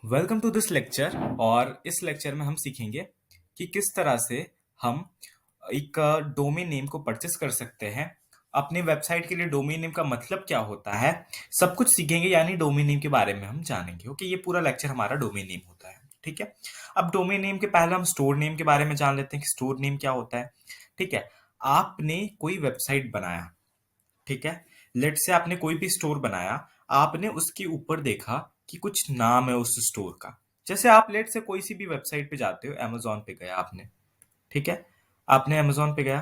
Welcome to this lecture. और इस lecture में हम सीखेंगे कि किस तरह से हम एक डोमेन नेम को परचेस कर सकते हैं। अपने वेबसाइट के लिए डोमेन नेम का मतलब क्या होता है, सब कुछ सीखेंगे, यानी डोमेन नेम के बारे में हम जानेंगे। ओके, ये पूरा लेक्चर हमारा डोमेन नेम होता है। ठीक है। अब डोमेन नेम के पहले हम स्टोर नेम के बारे में जान लेते हैं कि स्टोर नेम क्या होता है। ठीक है। आपने कोई वेबसाइट बनाया, ठीक है, लेट से आपने कोई भी स्टोर बनाया, आपने उसके ऊपर देखा कि कुछ नाम है उस स्टोर का। जैसे आप लेट से कोई सी भी वेबसाइट पे जाते हो, amazon पे गया आपने, ठीक है, आपने amazon पे गया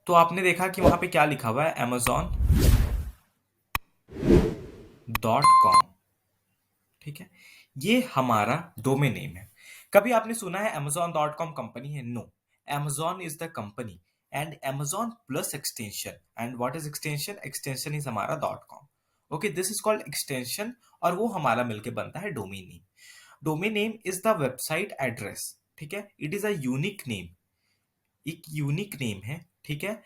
तो आपने देखा कि वहां पे क्या लिखा हुआ है, amazon.com। ठीक है, ये हमारा डोमेन नेम है। कभी आपने सुना है amazon.com कंपनी है? No, amazon is the company and amazon plus extension. And what is extension? Extension is हमारा dot com. Okay, this is called extension, और वो हमारा मिलके बनता है domain name. Domain name is the website address. ठीक है, it is a unique name, एक यूनिक नेम है। ठीक है,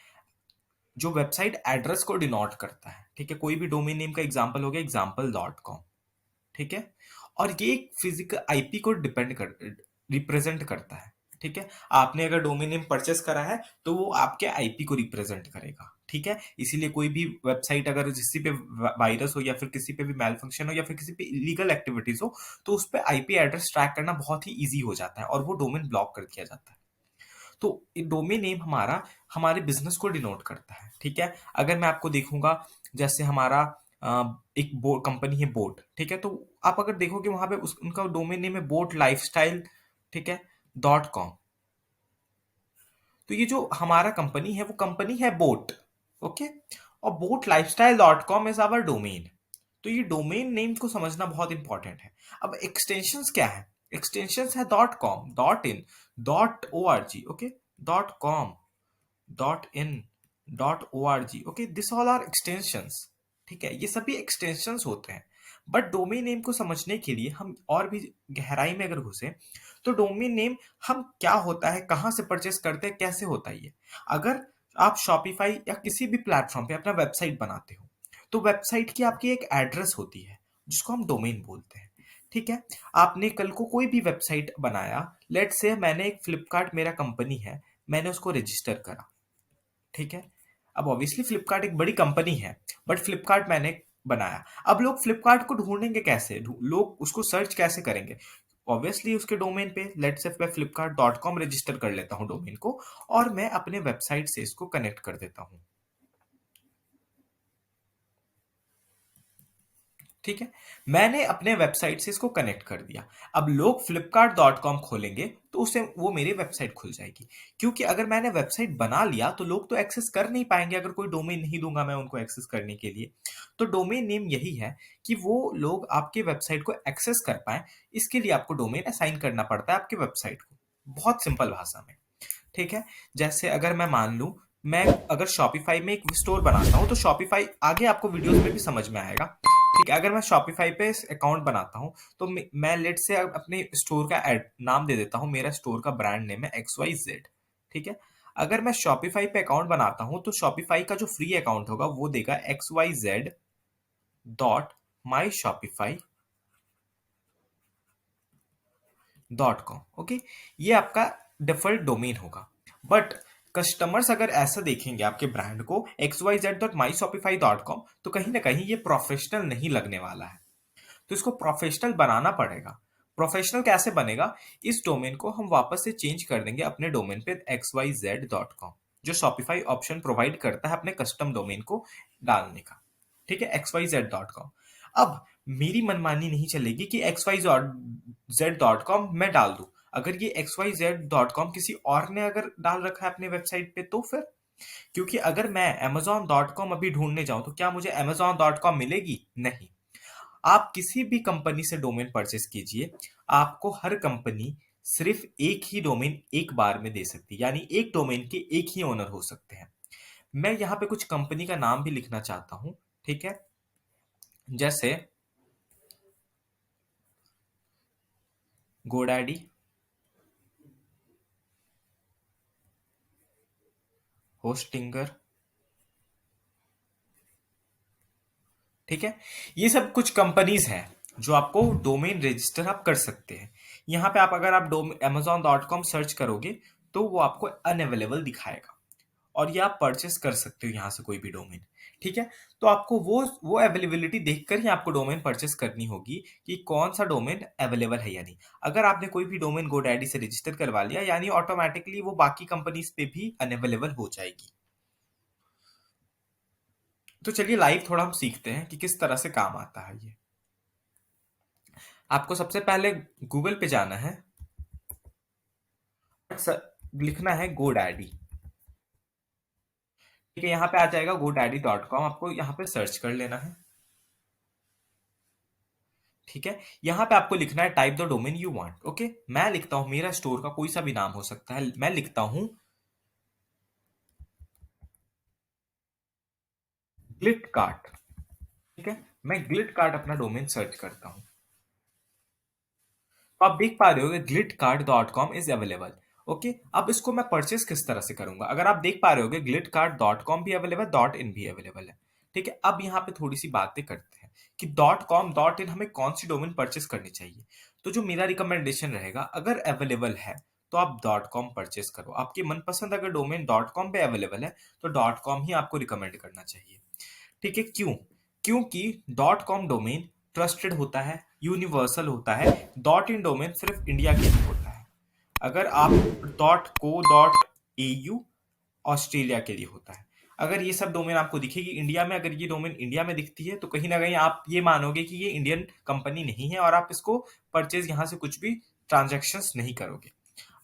जो वेबसाइट एड्रेस को डिनोट करता है। ठीक है, कोई भी डोमेन नेम का एग्जांपल हो गया example.com। ठीक है, और ये एक फिजिकल आईपी को डिपेंड कर रिप्रेजेंट करता है। ठीक है, आपने अगर डोमेन नेम परचेस करा है तो वो आपके आईपी को रिप्रेजेंट करेगा। ठीक है, इसीलिए कोई भी वेबसाइट अगर किसी पे वायरस हो या फिर किसी पे भी मेल फंक्शन हो या फिर किसी पे इलीगल एक्टिविटीज हो, तो उस पे आईपी एड्रेस ट्रैक करना बहुत ही इजी हो जाता है और वो डोमेन ब्लॉक कर दिया जाता है। तो डोमेन नेम हमारा हमारे बिजनेस को डिनोट करता है। ठीक है, अगर मैं आपको देखूंगा, जैसे हमारा एक कंपनी है बोट। ठीक है, तो आप अगर देखोगे वहां पे उनका डोमेन नेम है बोट लाइफस्टाइल, ठीक है, .com। तो ये जो हमारा कंपनी है वो कंपनी है बोट। ओके, और boAt lifestyle .com is our domain. तो ये डोमेन नेम को समझना बहुत इंपॉर्टेंट है। अब एक्सटेंशंस क्या है? एक्सटेंशंस है .com, .in, .org। Okay, .com, .in, .org। Okay, this all are extensions. ठीक है, ये सभी एक्सटेंशंस होते हैं। बट डोमेन नेम को समझने के लिए हम और भी गहराई में अगर घुसे, तो डोमेन नेम हम क्या होता है, कहाँ से परचेस करते हैं, कैसे होता है ये। अगर आप शॉपिफाई या किसी भी प्लेटफॉर्म पे अपना वेबसाइट बनाते हो, तो वेबसाइट की आपकी एक एड्रेस होती है जिसको हम डोमेन बोलते हैं। ठीक है, आपने कल को कोई भी वेबसाइट बनाया, लेट से मैंने एक फ्लिपकार्ट मेरा कंपनी है, मैंने उसको रजिस्टर करा। ठीक है, अब ऑब्वियसली फ्लिपकार्ट एक बड़ी कंपनी है, बट फ्लिपकार्ट मैंने बनाया। अब लोग फ्लिपकार्ट को ढूंढेंगे कैसे, लोग उसको सर्च कैसे करेंगे? ऑब्वियसली उसके डोमेन पे, लेट से मैं flipkart.com रजिस्टर कर लेता हूँ डोमेन को, और मैं अपने वेबसाइट से इसको कनेक्ट कर देता हूँ। ठीक है, मैंने अपने वेबसाइट से इसको कनेक्ट कर दिया। अब लोग flipkart.com खोलेंगे तो उसे वो मेरी वेबसाइट खुल जाएगी। क्योंकि अगर मैंने वेबसाइट बना लिया तो लोग तो एक्सेस कर नहीं पाएंगे अगर कोई डोमेन नहीं दूंगा मैं उनको एक्सेस करने के लिए। तो डोमेन नेम यही है कि वो लोग आपके वेबसाइट को एक्सेस कर पाए, इसके लिए आपको डोमेन असाइन करना पड़ता है आपके वेबसाइट को, बहुत सिंपल भाषा में। ठीक है, जैसे अगर मैं मान लूं, मैं अगर शॉपिफाई में एक स्टोर बनाता हूं, तो शॉपिफाई आगे आपको वीडियोस में भी समझ में आएगा। ठीक है, अगर मैं शॉपिफाई पे अकाउंट बनाता हूं, तो मैं लेट से अपने स्टोर का नाम दे देता हूं, मेरा स्टोर का ब्रांड नेम है XYZ। ठीक है, अगर मैं शॉपिफाई पे अकाउंट बनाता हूं तो शॉपिफाई का जो फ्री अकाउंट होगा वो देगा xyz.myshopify.com। ओके, ये आपका डिफॉल्ट डोमेन होगा। बट कस्टमर्स अगर ऐसा देखेंगे आपके ब्रांड को xyz.myshopify.com, तो कहीं ना कहीं ये प्रोफेशनल नहीं लगने वाला है। तो इसको प्रोफेशनल बनाना पड़ेगा। प्रोफेशनल कैसे बनेगा? इस डोमेन को हम वापस से चेंज कर देंगे अपने डोमेन पे xyz.com, जो शॉपिफाई ऑप्शन प्रोवाइड करता है अपने कस्टम डोमेन को डालने का। ठीक है, xyz.com। अब मेरी मनमानी नहीं चलेगी कि xyz.com मैं डाल दूं। अगर ये xyz.com किसी और ने अगर डाल रखा है अपने वेबसाइट पे, तो फिर, क्योंकि अगर मैं amazon.com अभी ढूंढने जाऊं तो क्या मुझे amazon.com मिलेगी? नहीं। आप किसी भी कंपनी से डोमेन परचेस कीजिए, आपको हर कंपनी सिर्फ एक ही डोमेन एक बार में दे सकती है, यानी एक डोमेन के एक ही ओनर हो सकते हैं। मैं यहाँ पे कुछ कंपनी का नाम भी लिखना चाहता हूँ। ठीक है, जैसे गोडैडी, होस्टिंगर, ठीक है। ये सब कुछ कंपनीज हैं जो आपको डोमेन रजिस्टर आप कर सकते हैं। यहाँ पे आप अगर आप amazon.com सर्च करोगे तो वो आपको अनअवेलेबल दिखाएगा, और ये आप परचेस कर सकते हो यहाँ से कोई भी डोमेन। ठीक है। तो आपको वो अवेलेबिलिटी देखकर ही आपको डोमेन परचेस करनी होगी कि कौन सा डोमेन अवेलेबल है या नहीं। अगर आपने कोई भी डोमेन गोडैडी से रजिस्टर करवा लिया, यानी ऑटोमेटिकली वो बाकी कंपनीज पे भी अनअवेलेबल हो जाएगी। तो चलिए लाइव थोड़ा हम सीखते हैं कि किस तरह से काम आता है ये। आपको सबसे पहले गूगल पे जाना है, लिखना है गोडैडी। ठीक है, यहाँ पे आ जाएगा godaddy.com, आपको यहाँ पे सर्च कर लेना है। ठीक है, यहाँ पे आपको लिखना है type the domain you want. Okay, मैं लिखता हूँ, मेरा स्टोर का कोई सा भी नाम हो सकता है, मैं लिखता हूँ ग्लिट कार्ट। ठीक है, मैं ग्लिट कार्ट अपना डोमेन सर्च करता हूँ। तो आप देख पा रहे हो glitcart.com इज अवेलेबल। ओके, अब इसको मैं परचेस किस तरह से करूंगा? अगर आप देख पा रहे हो glitcart.com भी अवेलेबल, डॉट इन भी अवेलेबल है। ठीक है, अब यहाँ पे थोड़ी सी बातें करते हैं कि डॉट कॉम डॉट इन हमें कौन सी डोमेन परचेस करनी चाहिए। तो जो मेरा रिकमेंडेशन रहेगा, अगर अवेलेबल है तो आप डॉट कॉम परचेस करो। आपकी मनपसंद अगर डोमेन डॉट कॉम पे अवेलेबल है तो डॉट कॉम ही आपको रिकमेंड करना चाहिए। ठीक है, क्यों? क्योंकि डॉट कॉम डोमेन ट्रस्टेड होता है, यूनिवर्सल होता है। डॉट इन डोमेन सिर्फ इंडिया के लिए होता है। अगर आप dot co dot AU Australia के लिए होता है। अगर ये सब डोमेन आपको दिखेगी इंडिया में, अगर ये डोमेन इंडिया में दिखती है तो कहीं ना कहीं आप ये मानोगे कि ये इंडियन कंपनी नहीं है, और आप इसको परचेज यहाँ से कुछ भी ट्रांजेक्शन्स नहीं करोगे।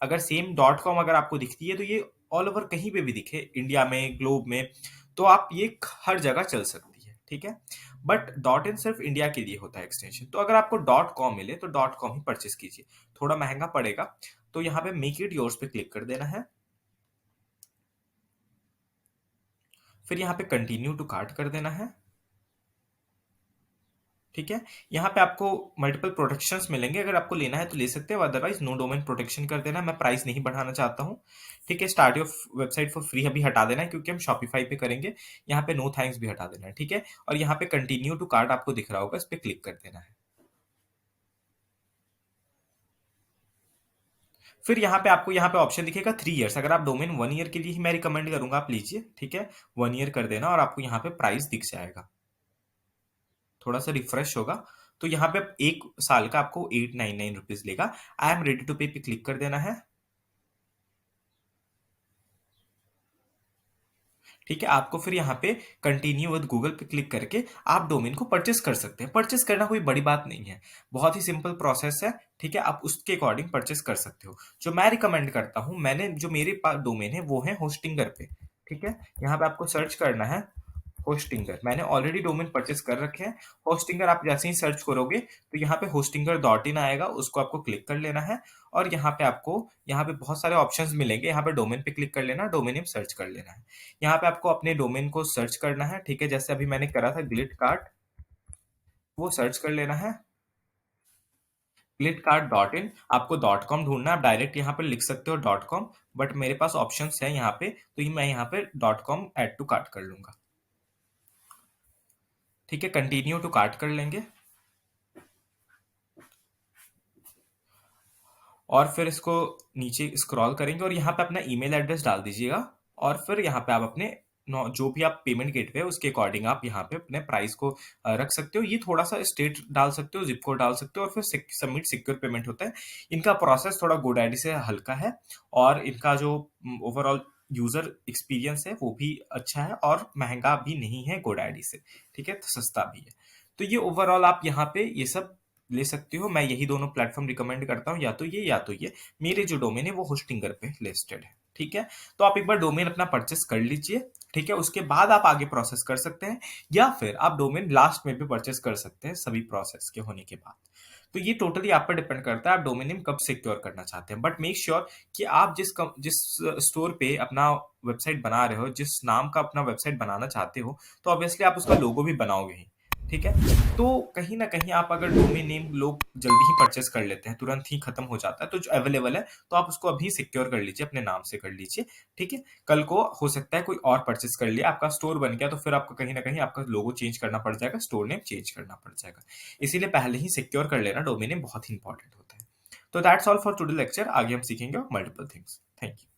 अगर सेम डॉट कॉम अगर आपको दिखती है तो ये ऑल ओवर कहीं पे भी दिखे, इंडिया में, ग्लोब में, तो आप ये हर जगह चल सकती है। ठीक है, बट डॉट इन सिर्फ इंडिया के लिए होता है एक्सटेंशन। तो अगर आपको डॉट कॉम मिले तो डॉट कॉम ही परचेस कीजिए, थोड़ा महंगा पड़ेगा। तो यहाँ पे मेक इट योर्स पे क्लिक कर देना है, फिर यहाँ पे कंटिन्यू टू कार्ट कर देना है। ठीक है, यहाँ पे आपको मल्टीपल प्रोटेक्शंस मिलेंगे, अगर आपको लेना है तो ले सकते हो, अदरवाइज नो डोमेन प्रोटेक्शन कर देना। मैं प्राइस नहीं बढ़ाना चाहता हूँ। ठीक है, start your website for free अभी हटा देना है क्योंकि हम शॉपिफाई पे करेंगे। यहाँ पे नो थैंक्स भी हटा देना है। ठीक है, और यहाँ पे कंटिन्यू टू कार्ट आपको दिख रहा होगा, इस पे क्लिक कर देना है। फिर यहाँ पे आपको यहाँ पे ऑप्शन दिखेगा 3 इयर्स। अगर आप डोमेन 1 ईयर के लिए ही मैं रिकमेंड करूंगा, आप लीजिए। ठीक है, 1 ईयर कर देना और आपको यहाँ पे प्राइस दिख जाएगा। थोड़ा सा रिफ्रेश होगा तो यहाँ पे 1 साल का आपको 899 रुपीज लेगा। आई एम रेडी टू पे पे क्लिक कर देना है। ठीक है, आपको फिर यहाँ पे कंटिन्यू विद गूगल पे क्लिक करके आप डोमेन को परचेस कर सकते हैं। परचेस करना कोई बड़ी बात नहीं है, बहुत ही सिंपल प्रोसेस है। ठीक है, आप उसके अकॉर्डिंग परचेस कर सकते हो। जो मैं रिकमेंड करता हूँ, मैंने जो मेरे पास डोमेन है वो है होस्टिंगर पे। ठीक है, यहाँ पे आपको सर्च करना है होस्टिंगर। मैंने ऑलरेडी डोमेन परचेस कर रखे हैं। होस्टिंगर आप जैसे ही सर्च करोगे तो यहाँ पे होस्टिंगर डॉट इन आएगा, उसको आपको क्लिक कर लेना है। और यहाँ पे आपको यहाँ पे बहुत सारे ऑप्शंस मिलेंगे, यहाँ पे डोमेन पे क्लिक कर लेना, डोमेन नेम सर्च कर लेना है। यहाँ पे आपको अपने डोमेन को सर्च करना है। ठीक है, जैसे अभी मैंने करा था ग्लिट कार्ट, वो सर्च कर लेना है ग्लिट कार्ट डॉट इन। आपको डॉट कॉम ढूंढना है, आप डायरेक्ट यहाँ पे लिख सकते हो डॉट कॉम, बट मेरे पास ऑप्शन है यहाँ पे, तो मैं यहाँ पे dot com add to cart कर लूंगा। ठीक है, कंटिन्यू टू कार्ट कर लेंगे और फिर इसको नीचे स्क्रॉल करेंगे और यहाँ पे अपना ईमेल एड्रेस डाल दीजिएगा। और फिर यहाँ पे आप अपने जो भी आप पेमेंट गेटवे है उसके अकॉर्डिंग आप यहाँ पे अपने प्राइस को रख सकते हो। ये थोड़ा सा स्टेट डाल सकते हो, जिप कोड डाल सकते हो, और फिर सबमिट सिक्योर पेमेंट होता है। इनका प्रोसेस थोड़ा गोडैडी से हल्का है, और इनका जो ओवरऑल यूजर एक्सपीरियंस है वो भी अच्छा है, और महंगा भी नहीं है गोडैडी से। ठीक है, तो सस्ता भी है। तो ये ओवरऑल आप यहाँ पे ये सब ले सकते हो। मैं यही दोनों प्लेटफॉर्म रिकमेंड करता हूँ, या तो ये या तो ये। मेरे जो डोमेन है वो होस्टिंगर पे लिस्टेड है। ठीक है, तो आप एक बार डोमेन अपना परचेस कर लीजिए। ठीक है, उसके बाद आप आगे प्रोसेस कर सकते हैं, या फिर आप डोमेन लास्ट में भी परचेस कर सकते हैं सभी प्रोसेस के होने के बाद। तो ये टोटली आप पर डिपेंड करता है आप डोमेन नेम कब सिक्योर करना चाहते हैं। बट मेक श्योर कि आप जिस स्टोर पे अपना वेबसाइट बना रहे हो, जिस नाम का अपना वेबसाइट बनाना चाहते हो, तो ऑब्वियसली आप उसका लोगो भी बनाओगे ही। ठीक है? तो कहीं न कहीं आप अगर डोमेन नेम लोग जल्दी ही परचेज़ कर लेते हैं, तुरंत ही खत्म हो जाता है, तो जो अवेलेबल है, तो आप उसको अभी सिक्योर कर लीजिए, अपने नाम से कर लीजिए, ठीक है? कल को हो सकता है कोई और परचेज़ कर लिया, आपका स्टोर बन गया, तो फिर आपको कहीं न कहीं आपका लोगो चेंज करना पड़ जाएगा, स्टोर नेम चेंज करना पड़ जाएगा। इसीलिए पहले ही सिक्योर कर लेना डोमेन नेम बहुत ही इम्पोर्टेंट होता है। तो that's all for today lecture. आगे हम सीखेंगे मल्टीपल थिंग्स। Thank you.